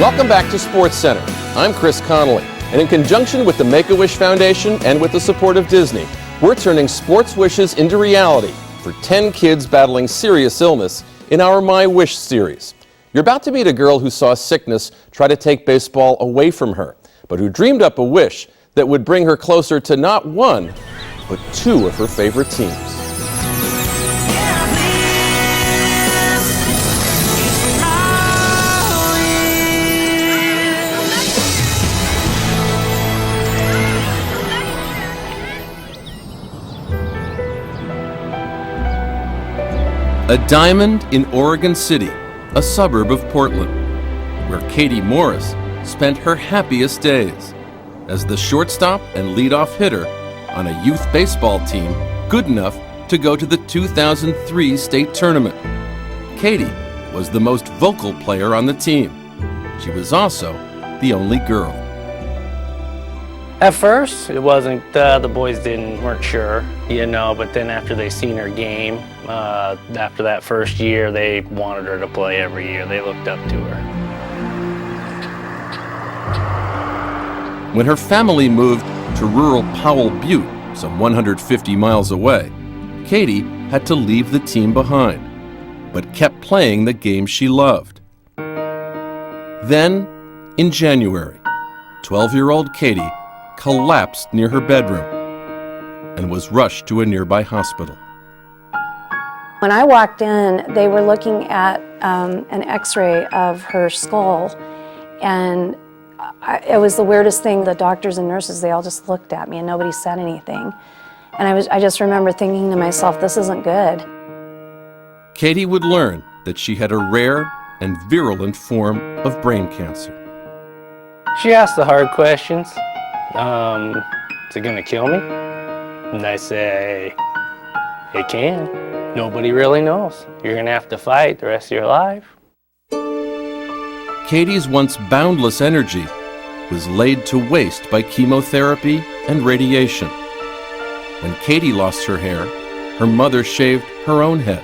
Welcome back to Sports Center. I'm Chris Connolly, and in conjunction with the Make-A-Wish Foundation and with the support of Disney, we're turning sports wishes into reality for 10 kids battling serious illness in our My Wish series. You're about to meet a girl who saw sickness try to take baseball away from her, but who dreamed up a wish that would bring her closer to not one, but two of her favorite teams. A diamond in Oregon City, a suburb of Portland, where Katie Morris spent her happiest days as the shortstop and leadoff hitter on a youth baseball team good enough to go to the 2003 state tournament. Katie was the most vocal player on the team. She was also the only girl. At first, it wasn't, the boys weren't sure, but then after they seen her game, after that first year, they wanted her to play every year. They looked up to her. When her family moved to rural Powell Butte, some 150 miles away, Katie had to leave the team behind, but kept playing the game she loved. Then, in January, 12-year-old Katie collapsed near her bedroom and was rushed to a nearby hospital. When I walked in, they were looking at an x-ray of her skull, and it was the weirdest thing. The doctors and nurses, they all just looked at me and nobody said anything. And I just remember thinking to myself, this isn't good. Katie would learn that she had a rare and virulent form of brain cancer. She asked the hard questions. Is it gonna kill me? And I say, it can. Nobody really knows. You're gonna have to fight the rest of your life. Katie's once boundless energy was laid to waste by chemotherapy and radiation. When Katie lost her hair, her mother shaved her own head.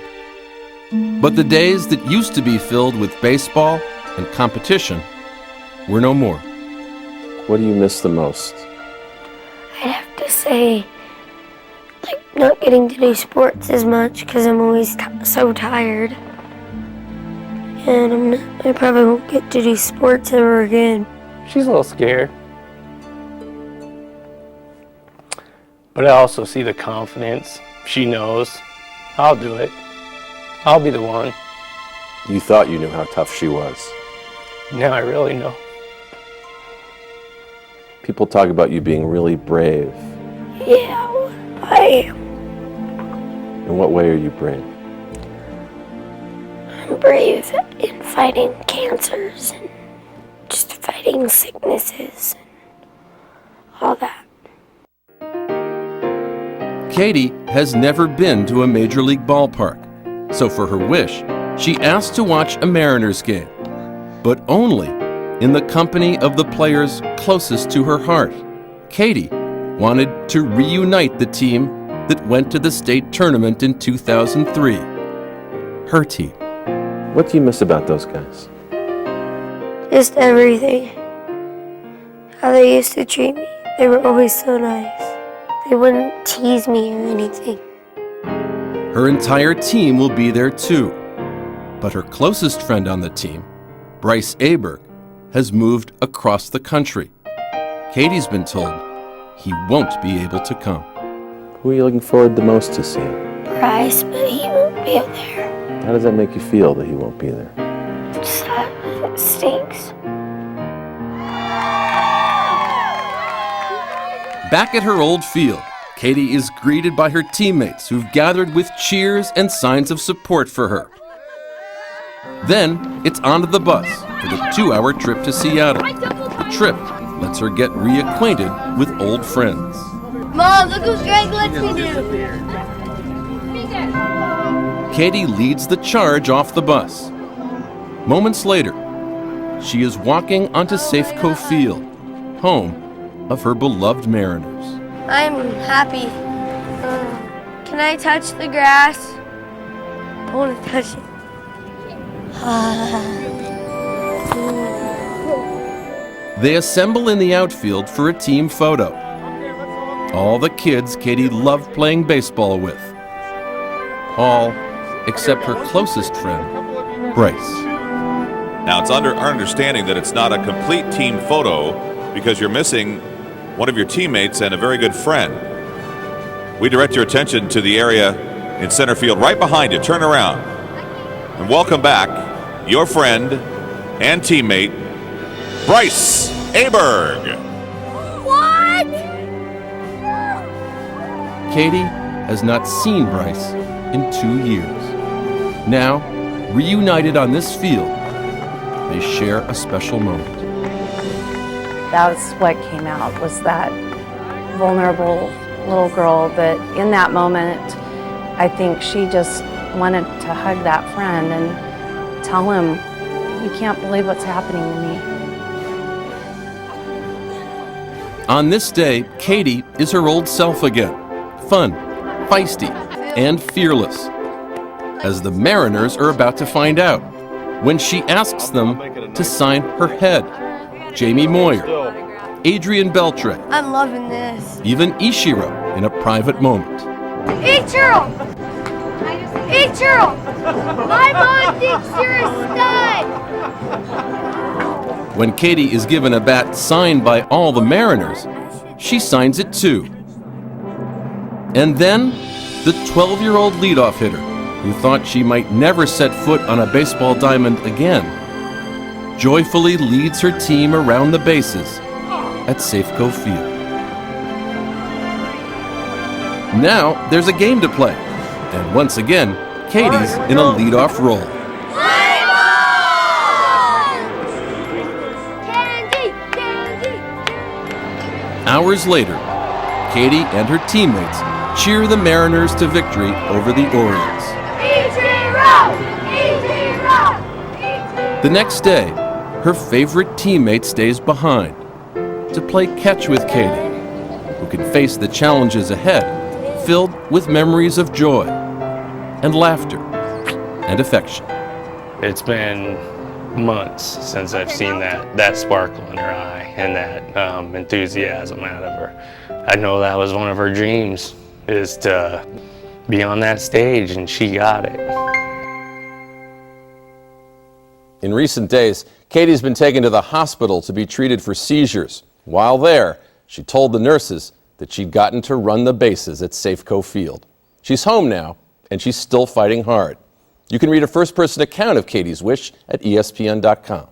But the days that used to be filled with baseball and competition were no more. What do you miss the most? I'd have to say, not getting to do sports as much because I'm always so tired. And I probably won't get to do sports ever again. She's a little scared. But I also see the confidence. She knows, I'll do it. I'll be the one. You thought you knew how tough she was. Now I really know. People talk about you being really brave. Yeah, I am. In what way are you brave? I'm brave in fighting cancers and just fighting sicknesses and all that. Katie has never been to a major league ballpark, so for her wish, she asked to watch a Mariners game, but only in the company of the players closest to her heart. Katie wanted to reunite the team that went to the state tournament in 2003. Her team. What do you miss about those guys? Just everything. How they used to treat me. They were always so nice. They wouldn't tease me or anything. Her entire team will be there too, but her closest friend on the team, Bryce Aberg, has moved across the country. Katie's been told he won't be able to come. Who are you looking forward the most to seeing? Bryce, but he won't be there. How does that make you feel that he won't be there? It stinks. Back at her old field, Katie is greeted by her teammates who've gathered with cheers and signs of support for her. Then it's onto the bus for the 2-hour trip to Seattle. The trip lets her get reacquainted with old friends. Mom, look what Greg lets me do. Katie leads the charge off the bus. Moments later, she is walking onto Safeco Field, home of her beloved Mariners. I'm happy. Can I touch the grass? I want to touch it. They assemble in the outfield for a team photo. All the kids Katie loved playing baseball with. All except her closest friend, Bryce. Now, it's our understanding that it's not a complete team photo because you're missing one of your teammates and a very good friend. We direct your attention to the area in center field right behind you. Turn around and welcome back your friend and teammate, Bryce Aberg. What? Katie has not seen Bryce in 2 years. Now, reunited on this field, they share a special moment. That was what came out, was that vulnerable little girl that in that moment, I think she just wanted to hug that friend and tell him, you can't believe what's happening to me. On this day, Katie is her old self again, fun, feisty, and fearless, as the Mariners are about to find out when she asks them to sign her head. Jamie Moyer, Adrian Beltre, I'm loving this. even Ishiro in a private moment. Ichiro! Ichiro! My mom thinks you're a stud! When Katie is given a bat signed by all the Mariners, she signs it too. And then, the 12-year-old leadoff hitter, who thought she might never set foot on a baseball diamond again, joyfully leads her team around the bases at Safeco Field. Now, there's a game to play, and once again, Katie's in a leadoff role. Candy! Candy! Hours later, Katie and her teammates cheer the Mariners to victory over the Orioles. Ichiro! Ichiro! The next day, her favorite teammate stays behind to play catch with Katie, who can face the challenges ahead, filled with memories of joy and laughter and affection. It's been months since I've seen that sparkle in her eye and that enthusiasm out of her. I know that was one of her dreams, is to be on that stage, and she got it. In recent days, Katie's been taken to the hospital to be treated for seizures. While there, she told the nurses that she'd gotten to run the bases at Safeco Field. She's home now, and she's still fighting hard. You can read a first-person account of Katie's wish at ESPN.com.